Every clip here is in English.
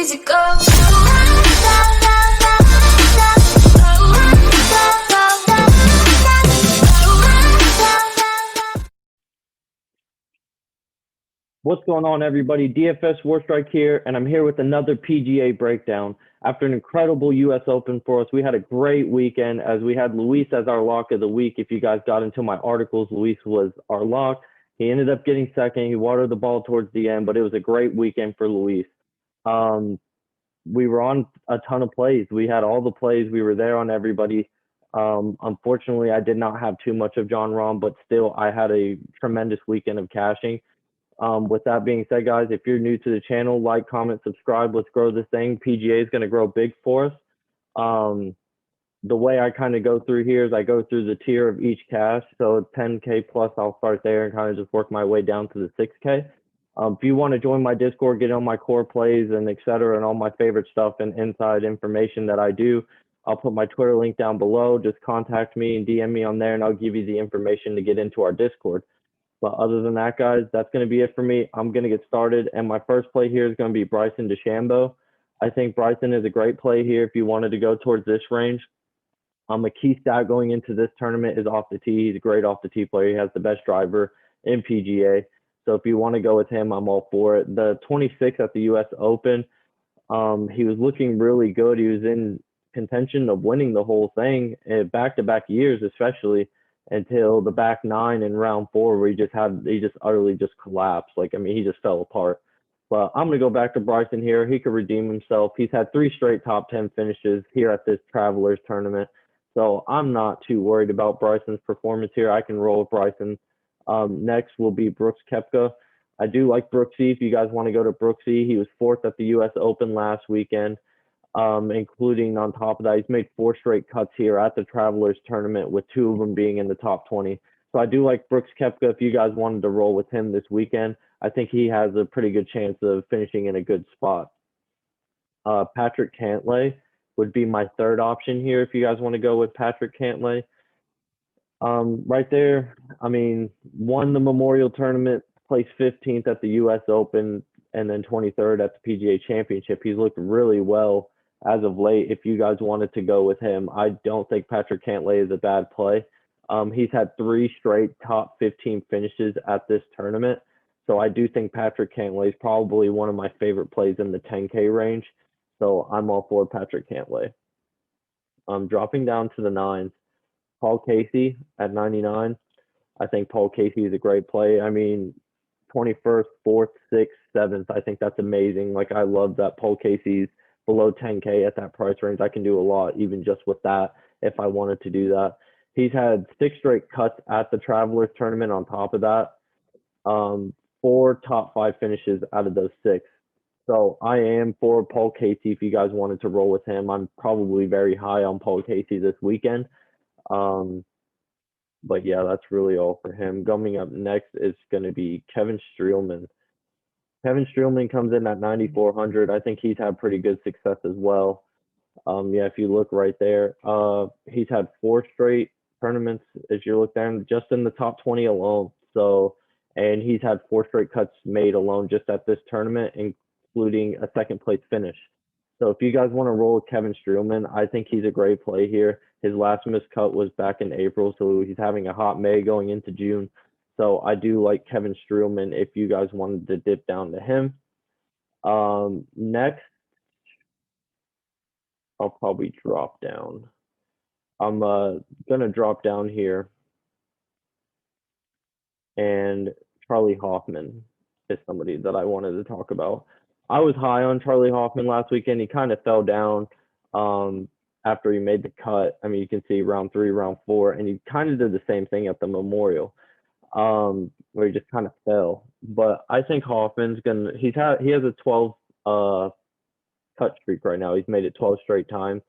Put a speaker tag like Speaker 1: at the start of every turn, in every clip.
Speaker 1: easy go.
Speaker 2: What's going on, everybody? DFS Warstrike here, and I'm here with another PGA breakdown. After an incredible U.S. Open for us, we had a great weekend as we had Luis as our lock of the week. If you guys got into my articles, Luis was our lock. He ended up getting second. He watered the ball towards the end, but it was a great weekend for Luis. We were on a ton of plays. We had all the plays. We were there on everybody. Unfortunately, I did not have too much of John Rahm, but still, I had a tremendous weekend of cashing. With that being said, guys, if you're new to the channel, like, comment, subscribe. Let's grow this thing. PGA is going to grow big for us. The way I kind of go through here is I go through the tier of each cash. So 10K plus, I'll start there and kind of just work my way down to the 6K. If you want to join my Discord, get on my core plays and et cetera, and all my favorite stuff and inside information that I do, I'll put my Twitter link down below. Just contact me and DM me on there, and I'll give you the information to get into our Discord. But other than that, guys, that's going to be it for me. I'm going to get started. And my first play here is going to be Bryson DeChambeau. I think Bryson is a great play here if you wanted to go towards this range. A key stat going into this tournament is off the tee. He's a great off the tee player. He has the best driver in PGA. So if you want to go with him, I'm all for it. The 26th at the U.S. Open, he was looking really good. He was in contention of winning the whole thing, back-to-back years especially, until the back nine in round 4 where he just utterly just collapsed. He just fell apart. But I'm going to go back to Bryson here. He could redeem himself. He's had 3 straight top 10 finishes here at this Travelers tournament. So I'm not too worried about Bryson's performance here. I can roll with Bryson. Next will be Brooks Koepka. I do like Brooksy. If you guys want to go to Brooksy, he was 4th at the U.S. Open last weekend. Including on top of that, he's made 4 straight cuts here at the Travelers tournament, with 2 of them being in the top 20. So I do like Brooks Koepka. If you guys wanted to roll with him this weekend, I think he has a pretty good chance of finishing in a good spot. Patrick Cantlay would be my third option here if you guys want to go with Patrick Cantlay. Right there, won the Memorial Tournament, placed 15th at the U.S. Open, and then 23rd at the PGA Championship. He's looked really well as of late. If you guys wanted to go with him, I don't think Patrick Cantlay is a bad play. He's had 3 straight top 15 finishes at this tournament. So I do think Patrick Cantlay is probably one of my favorite plays in the 10K range. So I'm all for Patrick Cantlay. Dropping down to the 9s, Paul Casey at 99. I think Paul Casey is a great play. 21st, 4th, 6th, 7th. I think that's amazing. I love that Paul Casey's below 10K at that price range. I can do a lot even just with that if I wanted to do that. He's had 6 straight cuts at the Travelers tournament on top of that. 4 top 5 finishes out of those 6. So I am for Paul Casey if you guys wanted to roll with him. I'm probably very high on Paul Casey this weekend. But yeah, that's really all for him. Coming up next is going to be Kevin Streelman. Kevin Streelman comes in at 9,400. I think he's had pretty good success as well. If you look right there, he's had 4 straight tournaments as you look there, just in the top 20 alone. And he's had 4 straight cuts made alone just at this tournament, including a 2nd place finish. So if you guys want to roll with Kevin Streelman, I think he's a great play here. His last missed cut was back in April, so he's having a hot May going into June. So I do like Kevin Streelman if you guys wanted to dip down to him. Next, I'll probably drop down. I'm going to drop down here. And Charlie Hoffman is somebody that I wanted to talk about. I was high on Charlie Hoffman last weekend. He kind of fell down after he made the cut. You can see round 3, round 4, and he kind of did the same thing at the Memorial, where he just kind of fell. But I think Hoffman's he has a 12 cut streak right now. He's made it 12 straight times.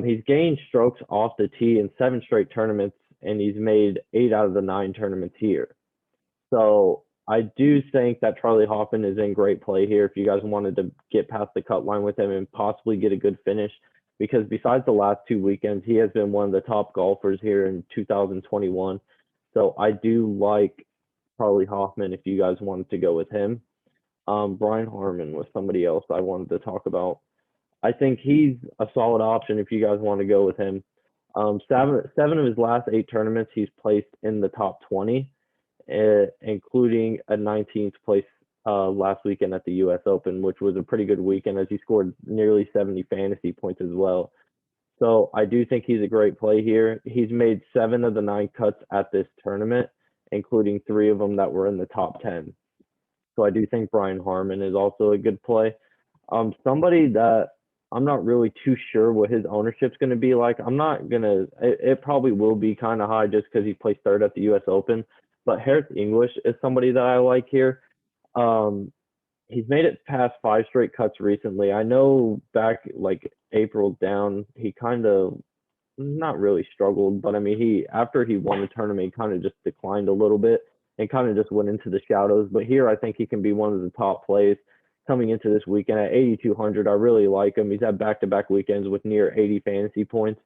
Speaker 2: He's gained strokes off the tee in 7 straight tournaments, and he's made 8 out of the 9 tournaments here. So I do think that Charlie Hoffman is in great play here if you guys wanted to get past the cut line with him and possibly get a good finish, because besides the last 2 weekends, he has been one of the top golfers here in 2021. So I do like Charlie Hoffman if you guys wanted to go with him. Brian Harman was somebody else I wanted to talk about. I think he's a solid option if you guys want to go with him. Seven of his last 8 tournaments, he's placed in the top 20, including a 19th place last weekend at the U.S. Open, which was a pretty good weekend as he scored nearly 70 fantasy points as well. So I do think he's a great play here. He's made 7 of the 9 cuts at this tournament, including 3 of them that were in the top 10. So I do think Brian Harman is also a good play. Somebody that I'm not really too sure what his ownership's going to be like. I'm not going to, it probably will be kind of high just because he placed third at the U.S. Open. But Harris English is somebody that I like here. He's made it past 5 straight cuts recently. I know back like April down, he kind of not really struggled, but I mean, after he won the tournament, he kind of just declined a little bit and kind of just went into the shadows. But here, I think he can be one of the top plays coming into this weekend at 8,200. I really like him. He's had back-to-back weekends with near 80 fantasy points.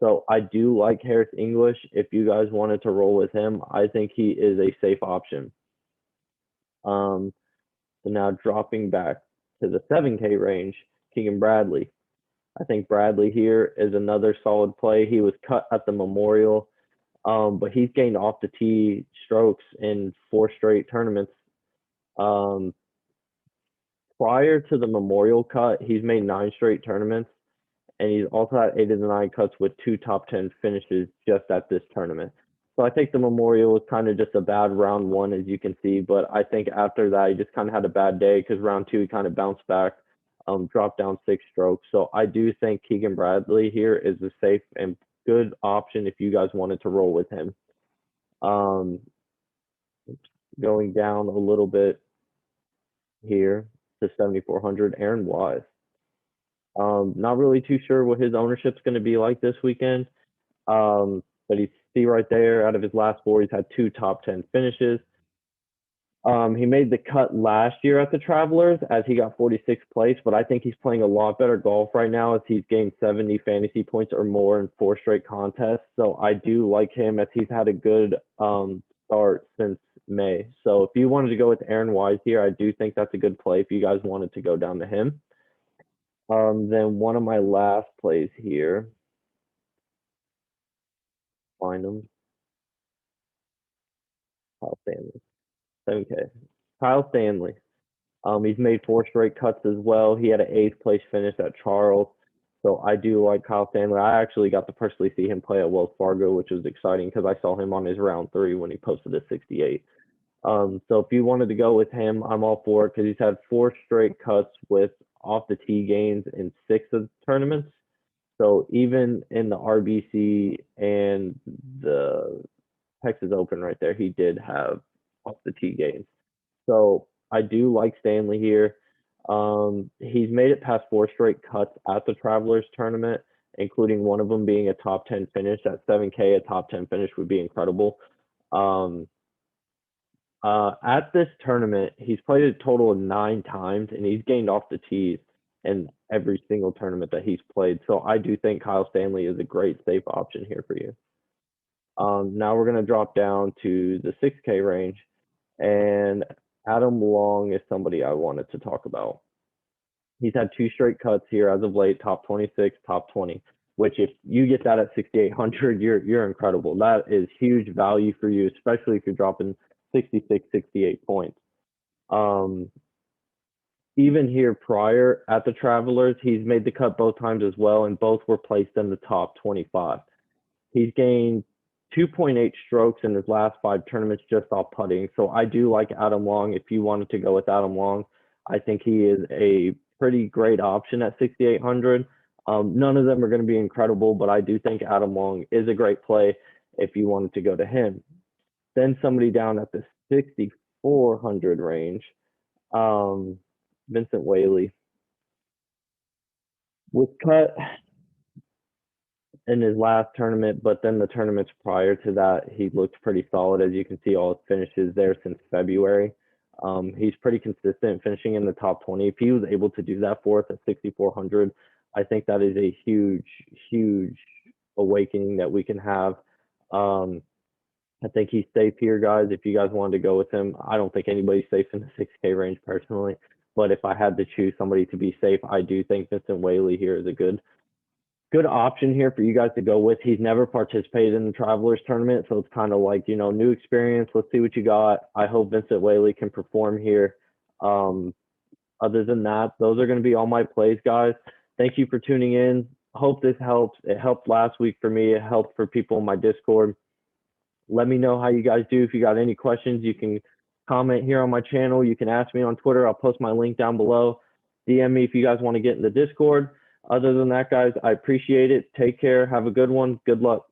Speaker 2: So I do like Harris English. If you guys wanted to roll with him, I think he is a safe option. So now dropping back to the 7K range, Keegan Bradley. I think Bradley here is another solid play. He was cut at the Memorial, but he's gained off the tee strokes in 4 straight tournaments. Prior to the Memorial cut, he's made 9 straight tournaments, and he's also had 8 of the 9 cuts with 2 top 10 finishes just at this tournament. So I think the Memorial was kind of just a bad round 1, as you can see, but I think after that, he just kind of had a bad day because round 2, he kind of bounced back, dropped down 6 strokes. So I do think Keegan Bradley here is a safe and good option if you guys wanted to roll with him. Going down a little bit here to 7,400, Aaron Wise. Not really too sure what his ownership's going to be like this weekend. But you see right there, out of his last 4, he's had 2 top 10 finishes. He made the cut last year at the Travelers as he got 46th place, but I think he's playing a lot better golf right now as he's gained 70 fantasy points or more in 4 straight contests. So I do like him as he's had a good start since May. So if you wanted to go with Aaron Wise here, I do think that's a good play if you guys wanted to go down to him. Then one of my last plays here. Find him. Kyle Stanley. Okay. Kyle Stanley. He's made 4 straight cuts as well. He had an 8th place finish at Charles. So I do like Kyle Stanley. I actually got to personally see him play at Wells Fargo, which was exciting because I saw him on his round 3 when he posted a 68. So if you wanted to go with him, I'm all for it because he's had 4 straight cuts with off the tee gains in 6 of the tournaments. So even in the RBC and the Texas Open right there, he did have off the tee gains. So I do like Stanley here. He's made it past 4 straight cuts at the Travelers tournament, including one of them being a top 10 finish. At 7K, a top 10 finish would be incredible. At this tournament, he's played a total of 9 times, and he's gained off the tees in every single tournament that he's played. So I do think Kyle Stanley is a great safe option here for you. Now we're going to drop down to the 6K range, and Adam Long is somebody I wanted to talk about. He's had 2 straight cuts here as of late, top 26, top 20, which if you get that at 6,800, you're incredible. That is huge value for you, especially if you're dropping 66, 68 points. Even here prior at the Travelers, he's made the cut both times as well, and both were placed in the top 25. He's gained 2.8 strokes in his last 5 tournaments just off putting. So I do like Adam Long. If you wanted to go with Adam Long, I think he is a pretty great option at 6,800. None of them are going to be incredible, but I do think Adam Long is a great play if you wanted to go to him. Then somebody down at the 6,400 range, Vincent Whaley was cut in his last tournament, but then the tournaments prior to that, he looked pretty solid. As you can see, all his finishes there since February. He's pretty consistent, finishing in the top 20. If he was able to do that for us at 6,400, I think that is a huge, huge awakening that we can have. I think he's safe here, guys. If you guys wanted to go with him, I don't think anybody's safe in the 6K range personally. But if I had to choose somebody to be safe, I do think Vincent Whaley here is a good option here for you guys to go with. He's never participated in the Travelers tournament, so it's kind of like, new experience. Let's see what you got. I hope Vincent Whaley can perform here. Other than that, those are going to be all my plays, guys. Thank you for tuning in. Hope this helps. It helped last week for me. It helped for people in my Discord. Let me know how you guys do. If you got any questions, you can comment here on my channel. You can ask me on Twitter. I'll post my link down below. DM me if you guys want to get in the Discord. Other than that, guys, I appreciate it. Take care. Have a good one. Good luck.